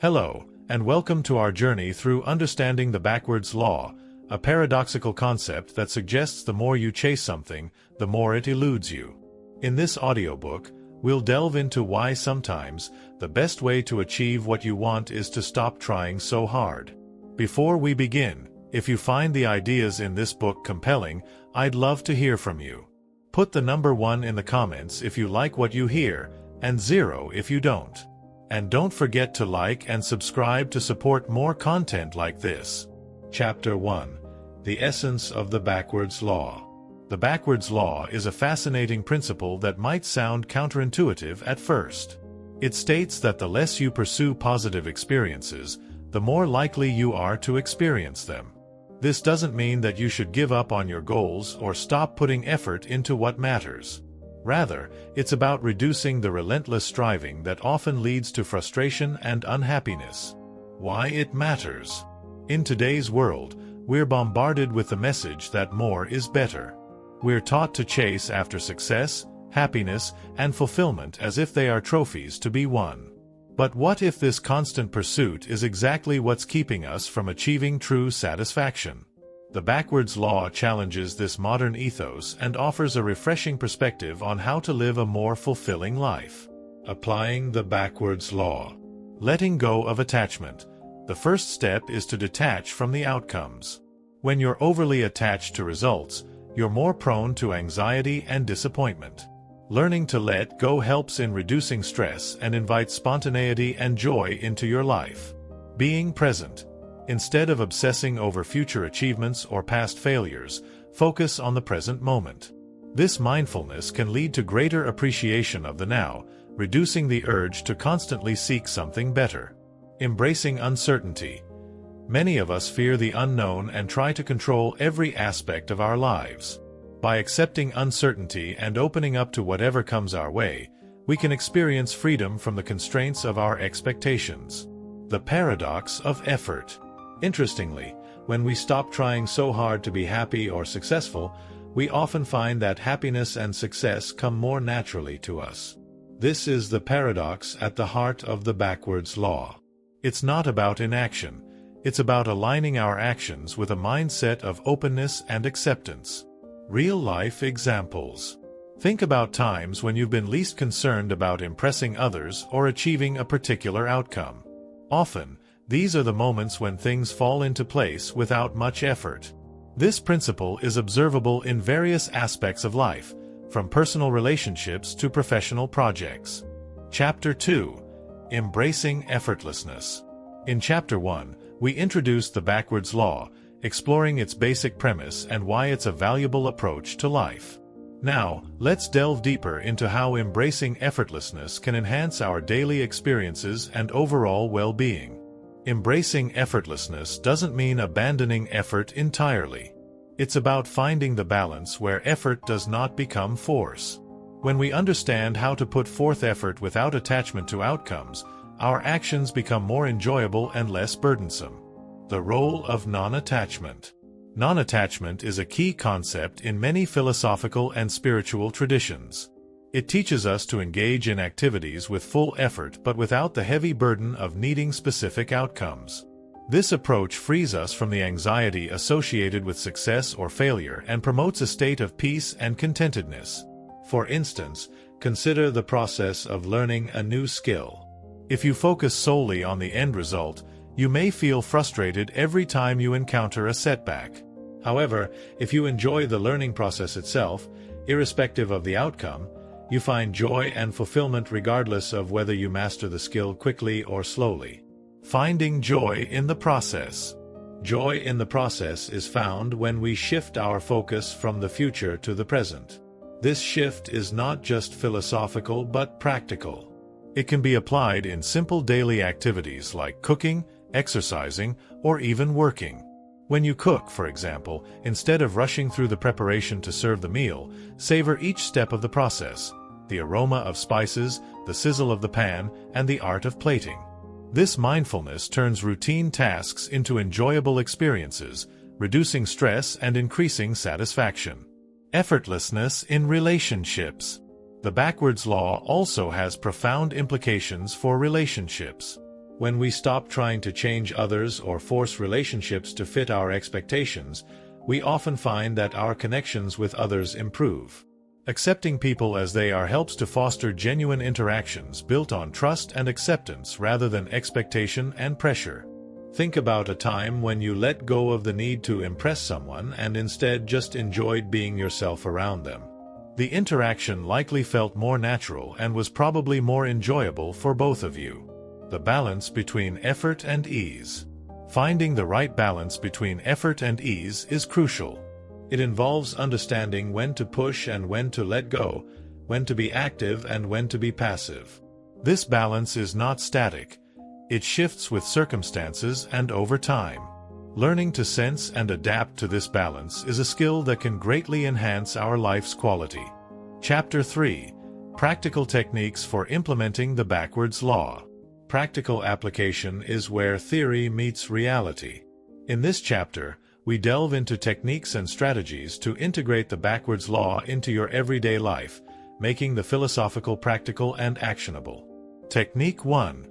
Hello, and welcome to our journey through understanding the backwards law, a paradoxical concept that suggests the more you chase something, the more it eludes you. In this audiobook, we'll delve into why sometimes the best way to achieve what you want is to stop trying so hard. Before we begin, if you find the ideas in this book compelling, I'd love to hear from you. Put the number 1 in the comments if you like what you hear, and 0 if you don't. And don't forget to like and subscribe to support more content like this. Chapter 1. The Essence of the Backwards Law. The backwards law is a fascinating principle that might sound counterintuitive at first. It states that the less you pursue positive experiences, the more likely you are to experience them. This doesn't mean that you should give up on your goals or stop putting effort into what matters. Rather, it's about reducing the relentless striving that often leads to frustration and unhappiness. Why it matters. In today's world, we're bombarded with the message that more is better. We're taught to chase after success, happiness, and fulfillment as if they are trophies to be won. But what if this constant pursuit is exactly what's keeping us from achieving true satisfaction? The backwards law challenges this modern ethos and offers a refreshing perspective on how to live a more fulfilling life. Applying the backwards law. Letting go of attachment. The first step is to detach from the outcomes. When you're overly attached to results, you're more prone to anxiety and disappointment. Learning to let go helps in reducing stress and invites spontaneity and joy into your life. Being present. Instead of obsessing over future achievements or past failures, focus on the present moment. This mindfulness can lead to greater appreciation of the now, reducing the urge to constantly seek something better. Embracing uncertainty. Many of us fear the unknown and try to control every aspect of our lives. By accepting uncertainty and opening up to whatever comes our way, we can experience freedom from the constraints of our expectations. The paradox of effort. Interestingly, when we stop trying so hard to be happy or successful, we often find that happiness and success come more naturally to us. This is the paradox at the heart of the backwards law. It's not about inaction. It's about aligning our actions with a mindset of openness and acceptance. Real-life examples. Think about times when you've been least concerned about impressing others or achieving a particular outcome. Often, these are the moments when things fall into place without much effort. This principle is observable in various aspects of life, from personal relationships to professional projects. Chapter 2. Embracing Effortlessness. In Chapter 1, we introduced the backwards law, exploring its basic premise and why it's a valuable approach to life. Now, let's delve deeper into how embracing effortlessness can enhance our daily experiences and overall well-being. Embracing effortlessness doesn't mean abandoning effort entirely. It's about finding the balance where effort does not become force. When we understand how to put forth effort without attachment to outcomes, our actions become more enjoyable and less burdensome. The role of non-attachment. Non-attachment is a key concept in many philosophical and spiritual traditions. It teaches us to engage in activities with full effort but without the heavy burden of needing specific outcomes. This approach frees us from the anxiety associated with success or failure and promotes a state of peace and contentedness. For instance, consider the process of learning a new skill. If you focus solely on the end result, you may feel frustrated every time you encounter a setback. However, if you enjoy the learning process itself, irrespective of the outcome, you find joy and fulfillment regardless of whether you master the skill quickly or slowly. Finding joy in the process. Joy in the process is found when we shift our focus from the future to the present. This shift is not just philosophical but practical. It can be applied in simple daily activities like cooking, exercising, or even working. When you cook, for example, instead of rushing through the preparation to serve the meal, savor each step of the process, the aroma of spices, the sizzle of the pan, and the art of plating. This mindfulness turns routine tasks into enjoyable experiences, reducing stress and increasing satisfaction. Effortlessness in relationships. The backwards law also has profound implications for relationships. When we stop trying to change others or force relationships to fit our expectations, we often find that our connections with others improve. Accepting people as they are helps to foster genuine interactions built on trust and acceptance rather than expectation and pressure. Think about a time when you let go of the need to impress someone and instead just enjoyed being yourself around them. The interaction likely felt more natural and was probably more enjoyable for both of you. The balance between effort and ease. Finding the right balance between effort and ease is crucial. It involves understanding when to push and when to let go, when to be active and when to be passive. This balance is not static. It shifts with circumstances and over time. Learning to sense and adapt to this balance is a skill that can greatly enhance our life's quality. Chapter 3. Practical Techniques for Implementing the Backwards Law. Practical application is where theory meets reality. In this chapter, we delve into techniques and strategies to integrate the backwards law into your everyday life, making the philosophical practical and actionable. Technique 1.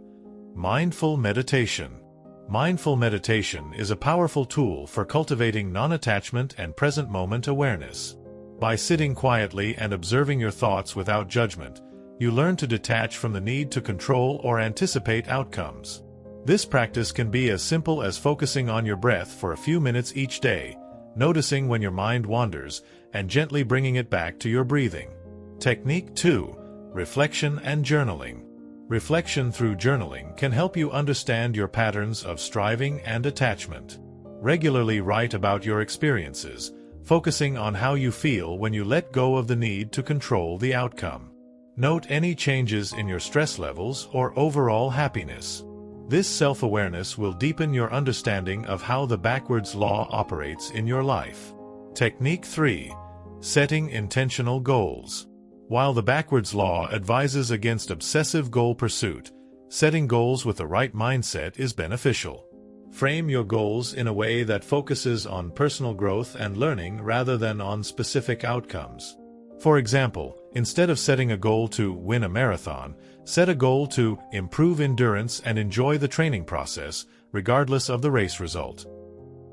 Mindful meditation. Mindful meditation is a powerful tool for cultivating non-attachment and present moment awareness. By sitting quietly and observing your thoughts without judgment, you learn to detach from the need to control or anticipate outcomes. This practice can be as simple as focusing on your breath for a few minutes each day, noticing when your mind wanders, and gently bringing it back to your breathing. Technique 2. Reflection and journaling. Reflection through journaling can help you understand your patterns of striving and attachment. Regularly write about your experiences, focusing on how you feel when you let go of the need to control the outcome. Note any changes in your stress levels or overall happiness. This self-awareness will deepen your understanding of how the backwards law operates in your life. Technique 3. Setting intentional goals. While the backwards law advises against obsessive goal pursuit, setting goals with the right mindset is beneficial. Frame your goals in a way that focuses on personal growth and learning rather than on specific outcomes. For example, instead of setting a goal to win a marathon, set a goal to improve endurance and enjoy the training process, regardless of the race result.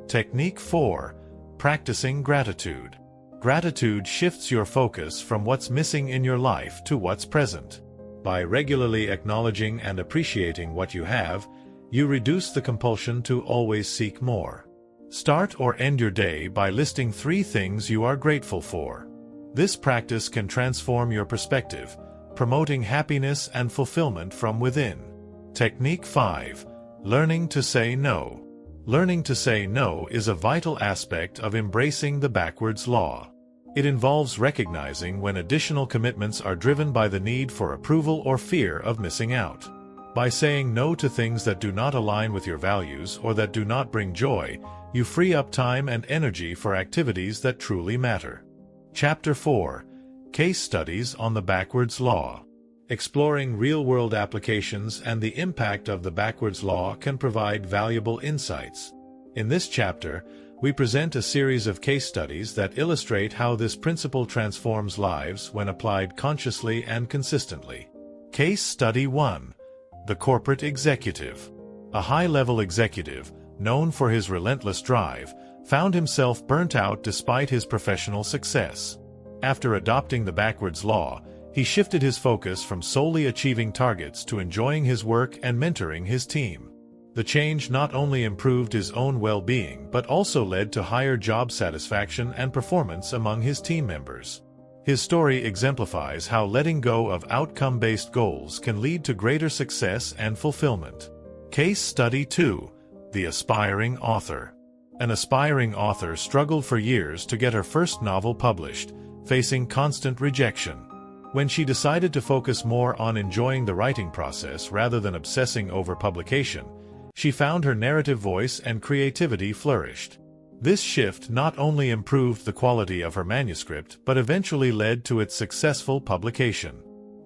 Technique 4. Practicing gratitude. Gratitude shifts your focus from what's missing in your life to what's present. By regularly acknowledging and appreciating what you have, you reduce the compulsion to always seek more. Start or end your day by listing 3 things you are grateful for. This practice can transform your perspective, promoting happiness and fulfillment from within. Technique 5. Learning to say no. Learning to say no is a vital aspect of embracing the backwards law. It involves recognizing when additional commitments are driven by the need for approval or fear of missing out. By saying no to things that do not align with your values or that do not bring joy, you free up time and energy for activities that truly matter. Chapter 4. Case Studies on the Backwards Law. Exploring real-world applications and the impact of the backwards law can provide valuable insights. In this chapter, we present a series of case studies that illustrate how this principle transforms lives when applied consciously and consistently. Case Study 1. The Corporate Executive. A high-level executive, known for his relentless drive, found himself burnt out despite his professional success. After adopting the backwards law, he shifted his focus from solely achieving targets to enjoying his work and mentoring his team. The change not only improved his own well-being but also led to higher job satisfaction and performance among his team members. His story exemplifies how letting go of outcome-based goals can lead to greater success and fulfillment. Case Study 2. The Aspiring Author. An aspiring author struggled for years to get her first novel published, facing constant rejection. When she decided to focus more on enjoying the writing process rather than obsessing over publication, she found her narrative voice and creativity flourished. This shift not only improved the quality of her manuscript but eventually led to its successful publication.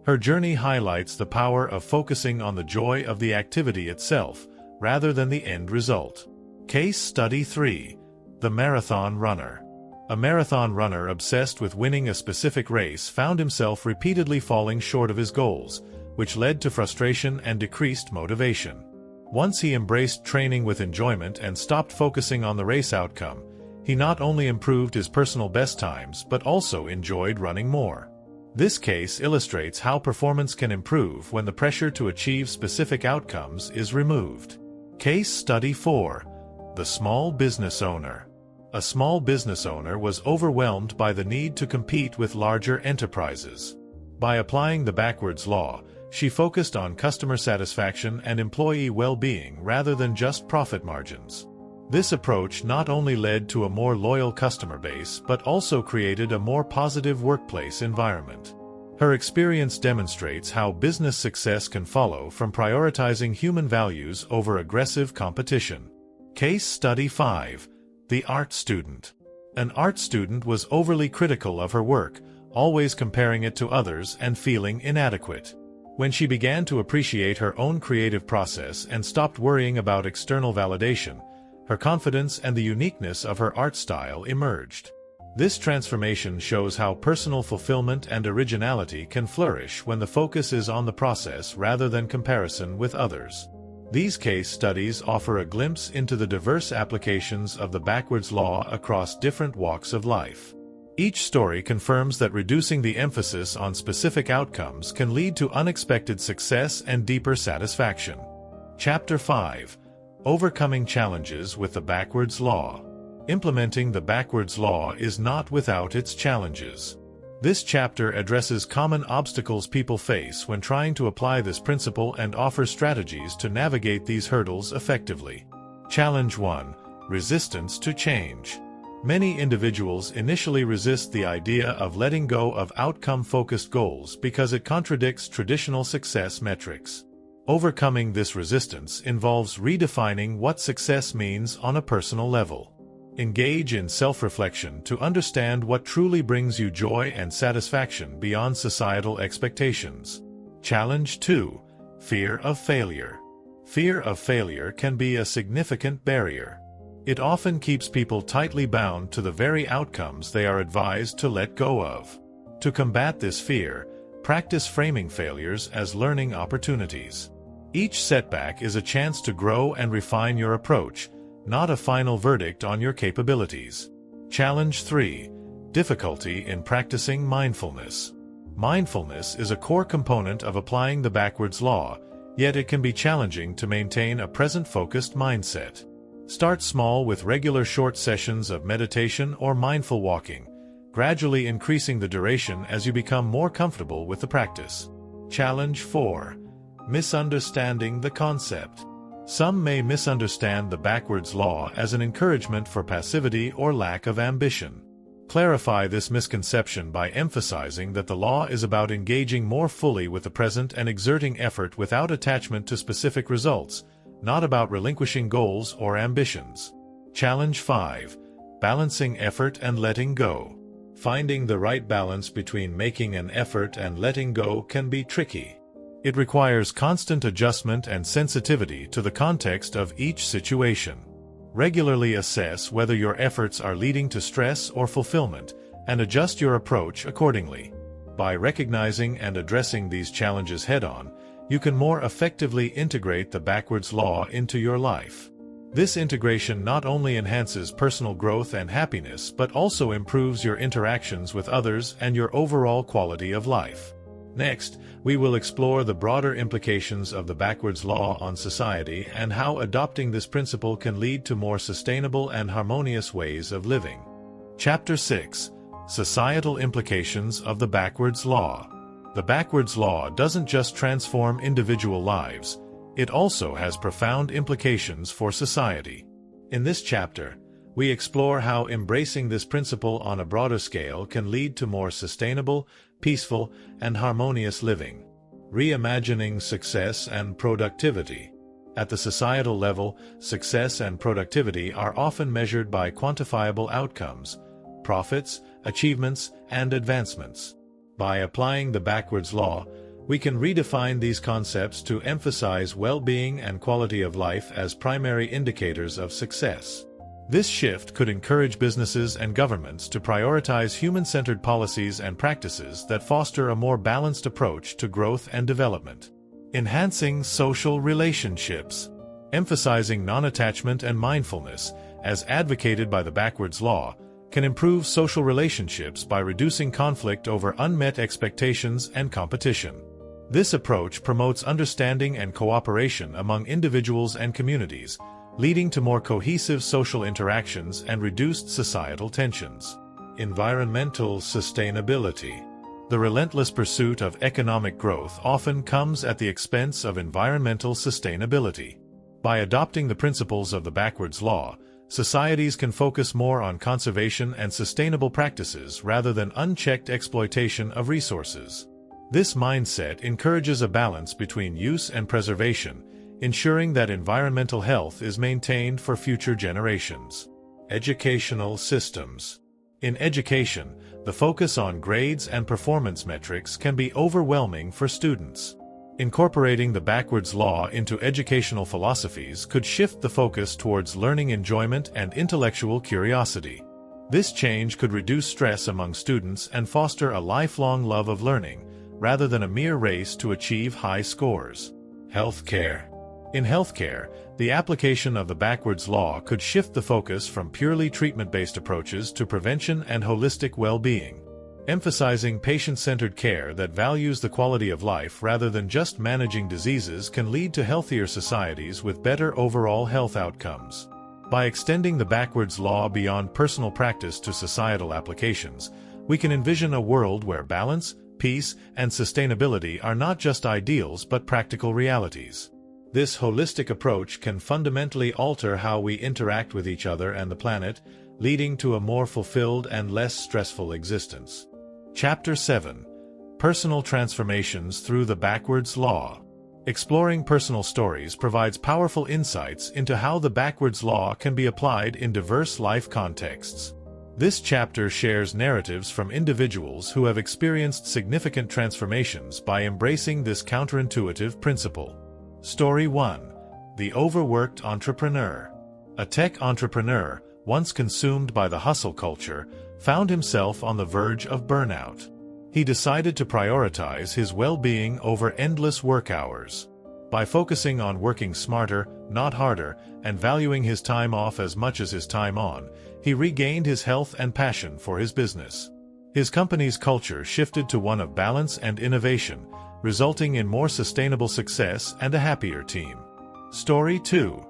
Her journey highlights the power of focusing on the joy of the activity itself, rather than the end result. Case Study 3. The Marathon Runner. A marathon runner obsessed with winning a specific race found himself repeatedly falling short of his goals, which led to frustration and decreased motivation. Once he embraced training with enjoyment and stopped focusing on the race outcome, he not only improved his personal best times but also enjoyed running more. This case illustrates how performance can improve when the pressure to achieve specific outcomes is removed. Case Study 4. The Small Business Owner. A small business owner was overwhelmed by the need to compete with larger enterprises. By applying the backwards law, she focused on customer satisfaction and employee well-being rather than just profit margins. This approach not only led to a more loyal customer base but also created a more positive workplace environment. Her experience demonstrates how business success can follow from prioritizing human values over aggressive competition. Case Study 5. The Art Student. An art student was overly critical of her work, always comparing it to others and feeling inadequate. When she began to appreciate her own creative process and stopped worrying about external validation, her confidence and the uniqueness of her art style emerged. This transformation shows how personal fulfillment and originality can flourish when the focus is on the process rather than comparison with others. These case studies offer a glimpse into the diverse applications of the backwards law across different walks of life. Each story confirms that reducing the emphasis on specific outcomes can lead to unexpected success and deeper satisfaction. Chapter 5. Overcoming Challenges with the Backwards Law. Implementing the backwards law is not without its challenges. This chapter addresses common obstacles people face when trying to apply this principle and offers strategies to navigate these hurdles effectively. Challenge 1. Resistance to change. Many individuals initially resist the idea of letting go of outcome-focused goals because it contradicts traditional success metrics. Overcoming this resistance involves redefining what success means on a personal level. Engage in self-reflection to understand what truly brings you joy and satisfaction beyond societal expectations. Challenge 2. Fear of failure. Fear of failure can be a significant barrier. It often keeps people tightly bound to the very outcomes they are advised to let go of. To combat this fear, practice framing failures as learning opportunities. Each setback is a chance to grow and refine your approach, not a final verdict on your capabilities. Challenge 3. Difficulty in practicing mindfulness. Mindfulness is a core component of applying the backwards law, yet it can be challenging to maintain a present-focused mindset. Start small with regular short sessions of meditation or mindful walking, gradually increasing the duration as you become more comfortable with the practice. Challenge 4. Misunderstanding the concept. Some may misunderstand the backwards law as an encouragement for passivity or lack of ambition. Clarify this misconception by emphasizing that the law is about engaging more fully with the present and exerting effort without attachment to specific results, not about relinquishing goals or ambitions. Challenge 5. Balancing effort and letting go. Finding the right balance between making an effort and letting go can be tricky. It requires constant adjustment and sensitivity to the context of each situation. Regularly assess whether your efforts are leading to stress or fulfillment, and adjust your approach accordingly. By recognizing and addressing these challenges head-on, you can more effectively integrate the backwards law into your life. This integration not only enhances personal growth and happiness but also improves your interactions with others and your overall quality of life. Next, we will explore the broader implications of the backwards law on society and how adopting this principle can lead to more sustainable and harmonious ways of living. Chapter 6. Societal Implications of the Backwards Law. The backwards law doesn't just transform individual lives, it also has profound implications for society. In this chapter, we explore how embracing this principle on a broader scale can lead to more sustainable, peaceful, and harmonious living. Reimagining success and productivity. At the societal level, success and productivity are often measured by quantifiable outcomes, profits, achievements, and advancements. By applying the backwards law, we can redefine these concepts to emphasize well-being and quality of life as primary indicators of success. This shift could encourage businesses and governments to prioritize human-centered policies and practices that foster a more balanced approach to growth and development. Enhancing social relationships. Emphasizing non-attachment and mindfulness, as advocated by the backwards law, can improve social relationships by reducing conflict over unmet expectations and competition. This approach promotes understanding and cooperation among individuals and communities, leading to more cohesive social interactions and reduced societal tensions. Environmental sustainability. The relentless pursuit of economic growth often comes at the expense of environmental sustainability. By adopting the principles of the backwards law, societies can focus more on conservation and sustainable practices rather than unchecked exploitation of resources. This mindset encourages a balance between use and preservation, ensuring that environmental health is maintained for future generations. Educational systems. In education, the focus on grades and performance metrics can be overwhelming for students. Incorporating the backwards law into educational philosophies could shift the focus towards learning enjoyment and intellectual curiosity. This change could reduce stress among students and foster a lifelong love of learning, rather than a mere race to achieve high scores. Healthcare. In healthcare, the application of the backwards law could shift the focus from purely treatment-based approaches to prevention and holistic well-being. Emphasizing patient-centered care that values the quality of life rather than just managing diseases can lead to healthier societies with better overall health outcomes. By extending the backwards law beyond personal practice to societal applications, we can envision a world where balance, peace, and sustainability are not just ideals but practical realities. This holistic approach can fundamentally alter how we interact with each other and the planet, leading to a more fulfilled and less stressful existence. Chapter 7. Personal Transformations Through the Backwards Law. Exploring personal stories provides powerful insights into how the backwards law can be applied in diverse life contexts. This chapter shares narratives from individuals who have experienced significant transformations by embracing this counterintuitive principle. Story 1. The Overworked Entrepreneur. A tech entrepreneur, once consumed by the hustle culture, found himself on the verge of burnout. He decided to prioritize his well-being over endless work hours. By focusing on working smarter, not harder, and valuing his time off as much as his time on, he regained his health and passion for his business. His company's culture shifted to one of balance and innovation, resulting in more sustainable success and a happier team. Story 2.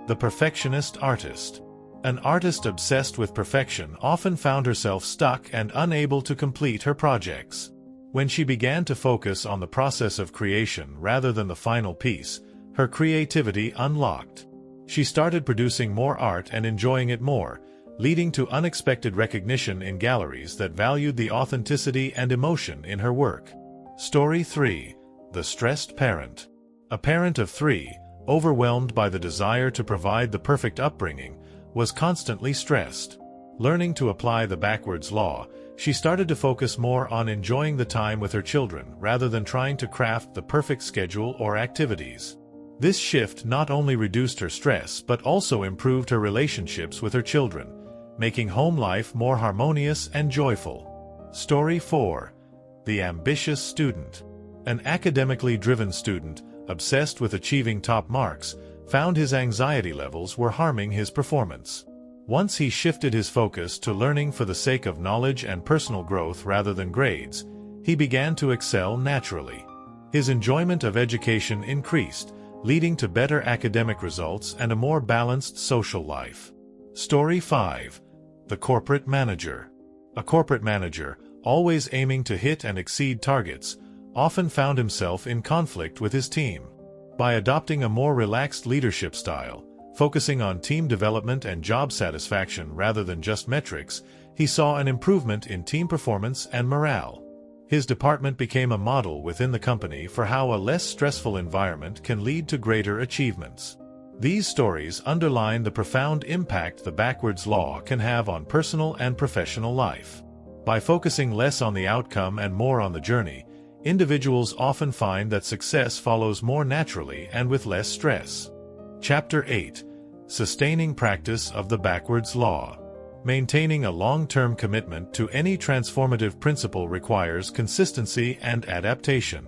The Perfectionist Artist. An artist obsessed with perfection often found herself stuck and unable to complete her projects. When she began to focus on the process of creation rather than the final piece, her creativity unlocked. She started producing more art and enjoying it more, leading to unexpected recognition in galleries that valued the authenticity and emotion in her work. Story 3. The Stressed Parent. A parent of 3, overwhelmed by the desire to provide the perfect upbringing, was constantly stressed. Learning to apply the backwards law, she started to focus more on enjoying the time with her children rather than trying to craft the perfect schedule or activities. This shift not only reduced her stress but also improved her relationships with her children, making home life more harmonious and joyful. Story 4. The Ambitious Student. An academically driven student, obsessed with achieving top marks, found his anxiety levels were harming his performance. Once he shifted his focus to learning for the sake of knowledge and personal growth rather than grades, he began to excel naturally. His enjoyment of education increased, leading to better academic results and a more balanced social life. Story 5. The Corporate Manager. A corporate manager, always aiming to hit and exceed targets, often found himself in conflict with his team. By adopting a more relaxed leadership style, focusing on team development and job satisfaction rather than just metrics, he saw an improvement in team performance and morale. His department became a model within the company for how a less stressful environment can lead to greater achievements. These stories underline the profound impact the backwards law can have on personal and professional life. By focusing less on the outcome and more on the journey, individuals often find that success follows more naturally and with less stress. Chapter 8. Sustaining Practice of the Backwards Law. Maintaining a long-term commitment to any transformative principle requires consistency and adaptation.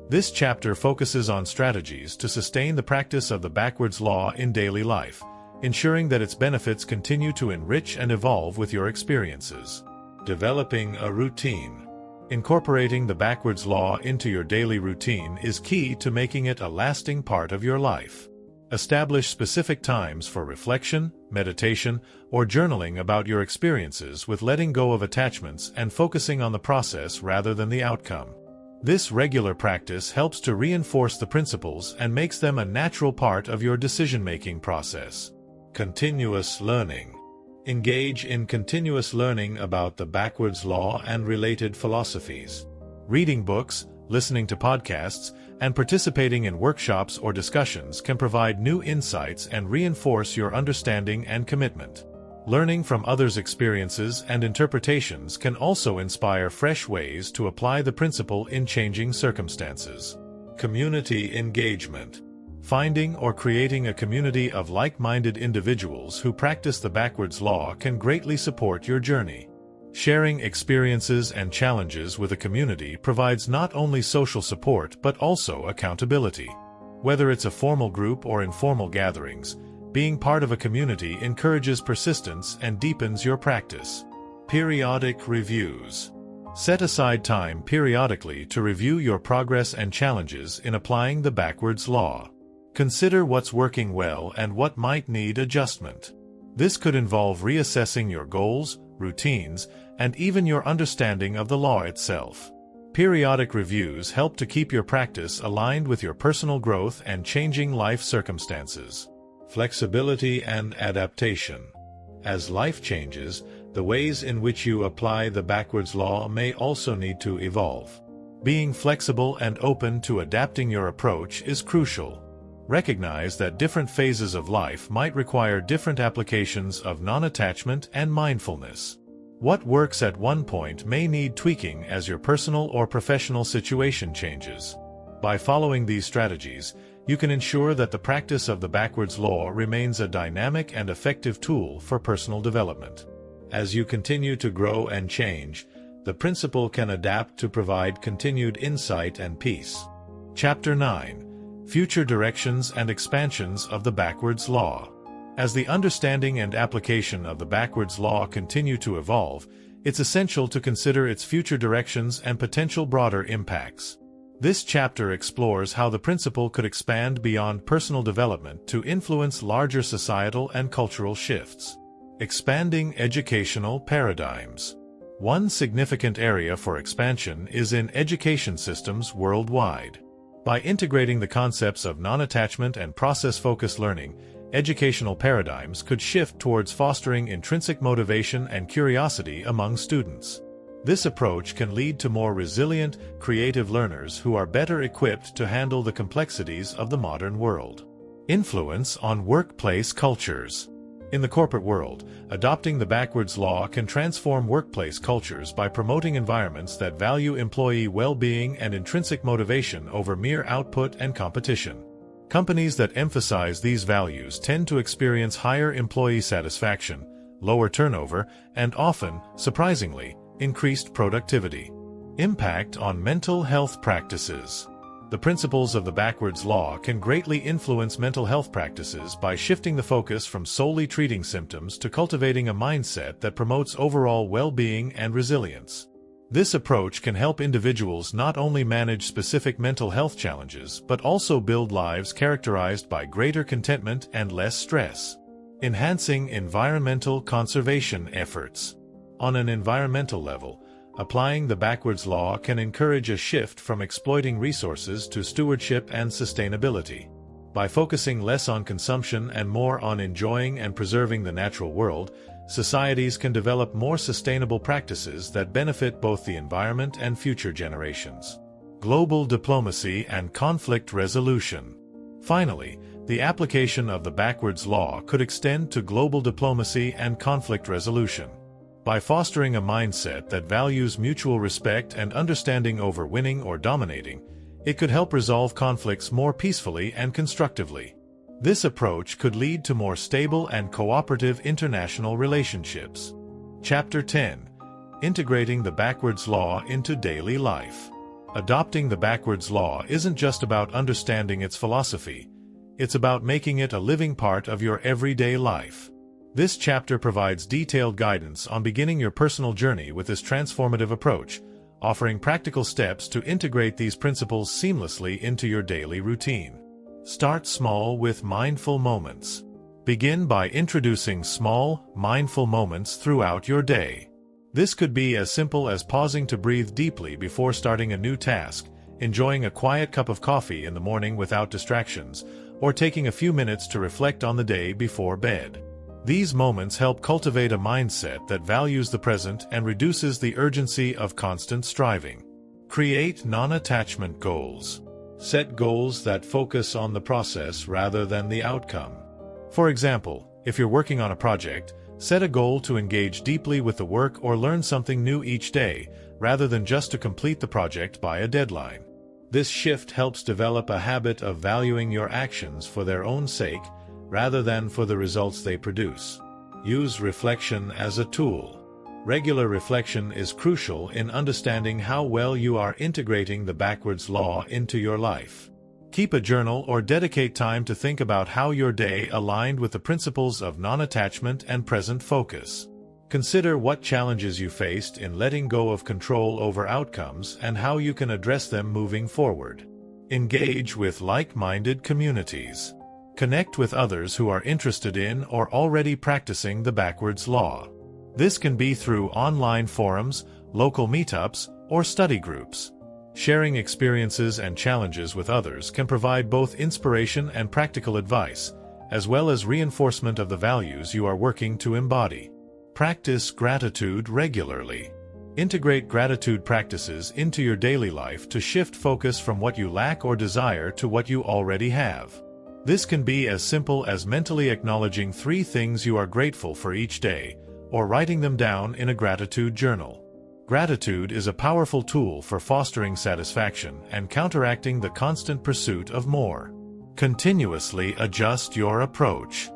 This chapter focuses on strategies to sustain the practice of the backwards law in daily life, ensuring that its benefits continue to enrich and evolve with your experiences. Developing a routine. Incorporating the backwards law into your daily routine is key to making it a lasting part of your life. Establish specific times for reflection, meditation, or journaling about your experiences with letting go of attachments and focusing on the process rather than the outcome. This regular practice helps to reinforce the principles and makes them a natural part of your decision-making process. Continuous learning. Engage in continuous learning about the backwards law and related philosophies. Reading books, listening to podcasts, and participating in workshops or discussions can provide new insights and reinforce your understanding and commitment. Learning from others' experiences and interpretations can also inspire fresh ways to apply the principle in changing circumstances. Community engagement. Finding or creating a community of like-minded individuals who practice the backwards law can greatly support your journey. Sharing experiences and challenges with a community provides not only social support but also accountability. Whether it's a formal group or informal gatherings, being part of a community encourages persistence and deepens your practice. Periodic reviews. Set aside time periodically to review your progress and challenges in applying the backwards law. Consider what's working well and what might need adjustment. This could involve reassessing your goals, routines, and even your understanding of the law itself. Periodic reviews help to keep your practice aligned with your personal growth and changing life circumstances. Flexibility and adaptation. As life changes, the ways in which you apply the backwards law may also need to evolve. Being flexible and open to adapting your approach is crucial. Recognize that different phases of life might require different applications of non-attachment and mindfulness. What works at one point may need tweaking as your personal or professional situation changes. By following these strategies, you can ensure that the practice of the backwards law remains a dynamic and effective tool for personal development. As you continue to grow and change, the principle can adapt to provide continued insight and peace. Chapter 9. Future directions and expansions of the backwards law. As the understanding and application of the backwards law continue to evolve, it's essential to consider its future directions and potential broader impacts. This chapter explores how the principle could expand beyond personal development to influence larger societal and cultural shifts. Expanding educational paradigms. One significant area for expansion is in education systems worldwide. By integrating the concepts of non-attachment and process-focused learning, educational paradigms could shift towards fostering intrinsic motivation and curiosity among students. This approach can lead to more resilient, creative learners who are better equipped to handle the complexities of the modern world. Influence on workplace cultures. In the corporate world, adopting the backwards law can transform workplace cultures by promoting environments that value employee well-being and intrinsic motivation over mere output and competition. Companies that emphasize these values tend to experience higher employee satisfaction, lower turnover, and often, surprisingly, increased productivity. Impact on mental health practices. The principles of the backwards law can greatly influence mental health practices by shifting the focus from solely treating symptoms to cultivating a mindset that promotes overall well-being and resilience. This approach can help individuals not only manage specific mental health challenges but also build lives characterized by greater contentment and less stress. Enhancing environmental conservation efforts. On an environmental level, applying the backwards law can encourage a shift from exploiting resources to stewardship and sustainability. By focusing less on consumption and more on enjoying and preserving the natural world, societies can develop more sustainable practices that benefit both the environment and future generations. Global diplomacy and conflict resolution. Finally, the application of the backwards law could extend to global diplomacy and conflict resolution. By fostering a mindset that values mutual respect and understanding over winning or dominating, it could help resolve conflicts more peacefully and constructively. This approach could lead to more stable and cooperative international relationships. Chapter 10. Integrating the backwards law into daily life. Adopting the backwards law isn't just about understanding its philosophy. It's about making it a living part of your everyday life. This chapter provides detailed guidance on beginning your personal journey with this transformative approach, offering practical steps to integrate these principles seamlessly into your daily routine. Start small with mindful moments. Begin by introducing small, mindful moments throughout your day. This could be as simple as pausing to breathe deeply before starting a new task, enjoying a quiet cup of coffee in the morning without distractions, or taking a few minutes to reflect on the day before bed. These moments help cultivate a mindset that values the present and reduces the urgency of constant striving. Create non-attachment goals. Set goals that focus on the process rather than the outcome. For example, if you're working on a project, set a goal to engage deeply with the work or learn something new each day, rather than just to complete the project by a deadline. This shift helps develop a habit of valuing your actions for their own sake, rather than for the results they produce. Use reflection as a tool. Regular reflection is crucial in understanding how well you are integrating the backwards law into your life. Keep a journal or dedicate time to think about how your day aligned with the principles of non-attachment and present focus. Consider what challenges you faced in letting go of control over outcomes and how you can address them moving forward. Engage with like-minded communities. Connect with others who are interested in or already practicing the backwards law. This can be through online forums, local meetups, or study groups. Sharing experiences and challenges with others can provide both inspiration and practical advice, as well as reinforcement of the values you are working to embody. Practice gratitude regularly. Integrate gratitude practices into your daily life to shift focus from what you lack or desire to what you already have. This can be as simple as mentally acknowledging 3 things you are grateful for each day, or writing them down in a gratitude journal. Gratitude is a powerful tool for fostering satisfaction and counteracting the constant pursuit of more. Continuously adjust your approach.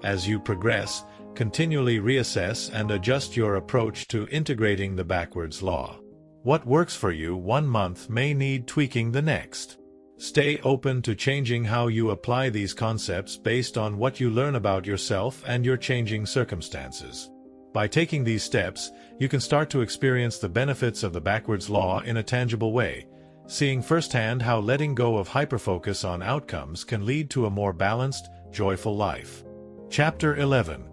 As you progress, continually reassess and adjust your approach to integrating the backwards law. What works for you one month may need tweaking the next. Stay open to changing how you apply these concepts based on what you learn about yourself and your changing circumstances. By taking these steps, you can start to experience the benefits of the backwards law in a tangible way, seeing firsthand how letting go of hyperfocus on outcomes can lead to a more balanced, joyful life. Chapter 11.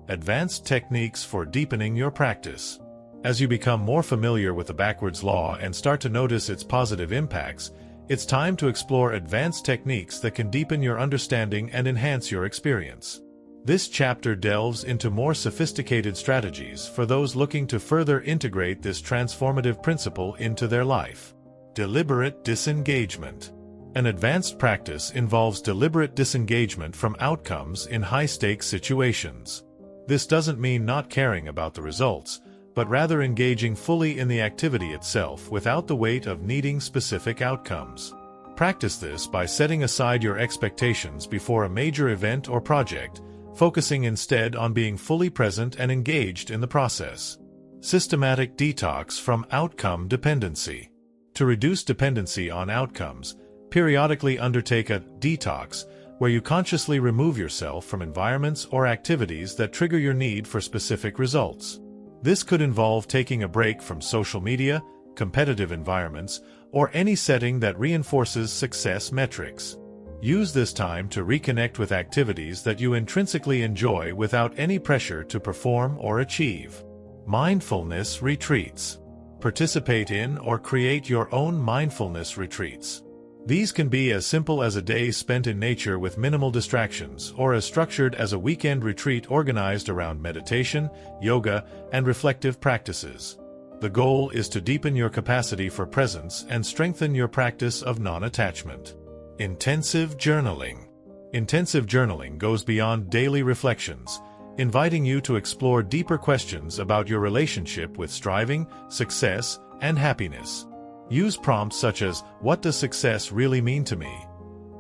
Advanced Techniques for Deepening Your Practice. As you become more familiar with the backwards law and start to notice its positive impacts, it's time to explore advanced techniques that can deepen your understanding and enhance your experience. This chapter delves into more sophisticated strategies for those looking to further integrate this transformative principle into their life. Deliberate disengagement. An advanced practice involves deliberate disengagement from outcomes in high-stakes situations. This doesn't mean not caring about the results, but rather engaging fully in the activity itself without the weight of needing specific outcomes. Practice this by setting aside your expectations before a major event or project, focusing instead on being fully present and engaged in the process. Systematic detox from outcome dependency. To reduce dependency on outcomes, periodically undertake a detox, where you consciously remove yourself from environments or activities that trigger your need for specific results. This could involve taking a break from social media, competitive environments, or any setting that reinforces success metrics. Use this time to reconnect with activities that you intrinsically enjoy without any pressure to perform or achieve. Mindfulness retreats. Participate in or create your own mindfulness retreats. These can be as simple as a day spent in nature with minimal distractions, or as structured as a weekend retreat organized around meditation, yoga, and reflective practices. The goal is to deepen your capacity for presence and strengthen your practice of non-attachment. Intensive journaling. Intensive journaling goes beyond daily reflections, inviting you to explore deeper questions about your relationship with striving, success, and happiness. Use prompts such as, "What does success really mean to me?"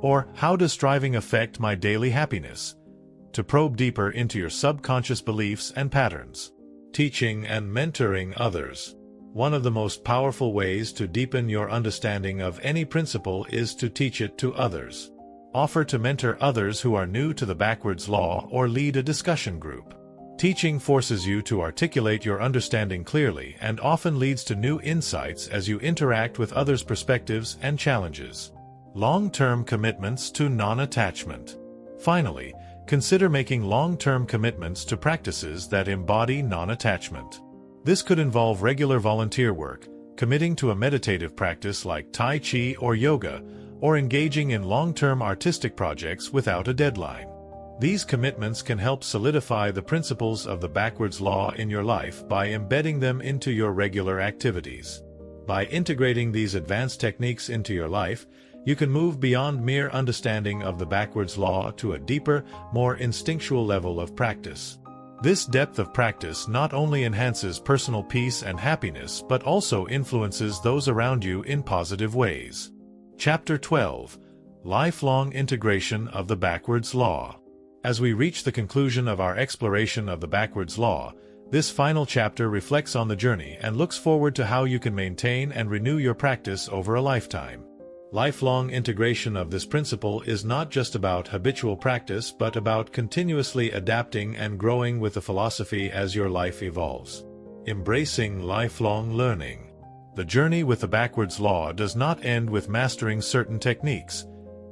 or "How does striving affect my daily happiness?" to probe deeper into your subconscious beliefs and patterns. Teaching and mentoring others. One of the most powerful ways to deepen your understanding of any principle is to teach it to others. Offer to mentor others who are new to the backwards law or lead a discussion group. Teaching forces you to articulate your understanding clearly and often leads to new insights as you interact with others' perspectives and challenges. Long-term commitments to non-attachment. Finally, consider making long-term commitments to practices that embody non-attachment. This could involve regular volunteer work, committing to a meditative practice like Tai Chi or yoga, or engaging in long-term artistic projects without a deadline. These commitments can help solidify the principles of the backwards law in your life by embedding them into your regular activities. By integrating these advanced techniques into your life, you can move beyond mere understanding of the backwards law to a deeper, more instinctual level of practice. This depth of practice not only enhances personal peace and happiness but also influences those around you in positive ways. Chapter 12. Lifelong Integration of the Backwards Law. As we reach the conclusion of our exploration of the backwards law, this final chapter reflects on the journey and looks forward to how you can maintain and renew your practice over a lifetime. Lifelong integration of this principle is not just about habitual practice but about continuously adapting and growing with the philosophy as your life evolves. Embracing lifelong learning. The journey with the backwards law does not end with mastering certain techniques.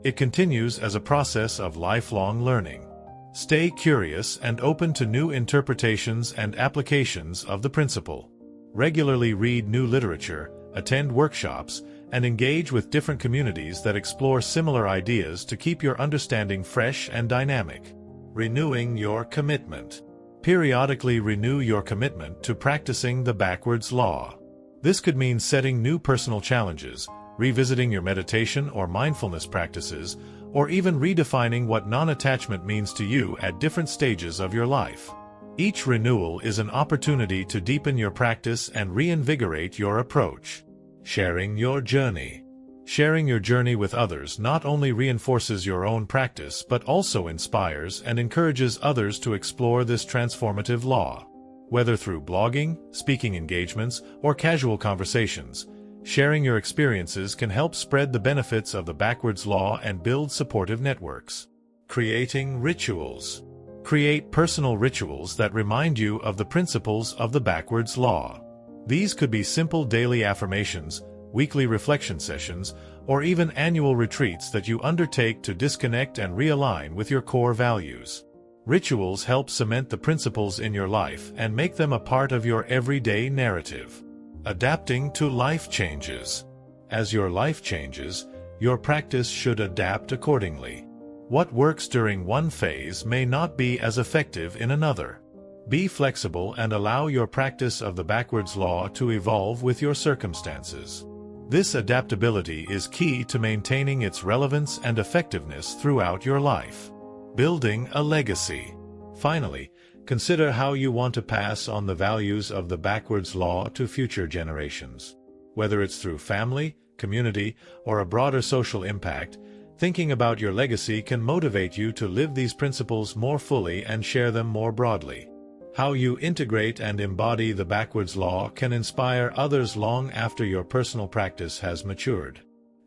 It continues as a process of lifelong learning. Stay curious and open to new interpretations and applications of the principle. Regularly read new literature, attend workshops, and engage with different communities that explore similar ideas to keep your understanding fresh and dynamic. Renewing your commitment. Periodically renew your commitment to practicing the backwards law. This could mean setting new personal challenges, revisiting your meditation or mindfulness practices, or even redefining what non-attachment means to you at different stages of your life. Each renewal is an opportunity to deepen your practice and reinvigorate your approach. Sharing your journey. Sharing your journey with others not only reinforces your own practice but also inspires and encourages others to explore this transformative law. Whether through blogging, speaking engagements, or casual conversations, sharing your experiences can help spread the benefits of the backwards law and build supportive networks. Creating rituals. Create personal rituals that remind you of the principles of the backwards law. These could be simple daily affirmations, weekly reflection sessions, or even annual retreats that you undertake to disconnect and realign with your core values. Rituals help cement the principles in your life and make them a part of your everyday narrative. Adapting to life changes. As your life changes, your practice should adapt accordingly. What works during one phase may not be as effective in another. Be flexible and allow your practice of the backwards law to evolve with your circumstances. This adaptability is key to maintaining its relevance and effectiveness throughout your life. Building a legacy. Finally, consider how you want to pass on the values of the backwards law to future generations. Whether it's through family, community, or a broader social impact, thinking about your legacy can motivate you to live these principles more fully and share them more broadly. How you integrate and embody the backwards law can inspire others long after your personal practice has matured.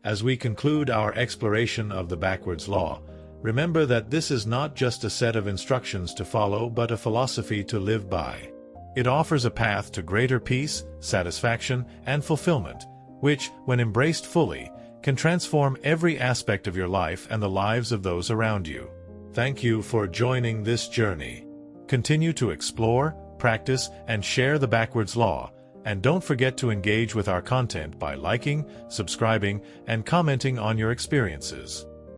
As we conclude our exploration of the backwards law, remember that this is not just a set of instructions to follow but a philosophy to live by. It offers a path to greater peace, satisfaction, and fulfillment, which, when embraced fully, can transform every aspect of your life and the lives of those around you. Thank you for joining this journey. Continue to explore, practice, and share the backwards law, and don't forget to engage with our content by liking, subscribing, and commenting on your experiences.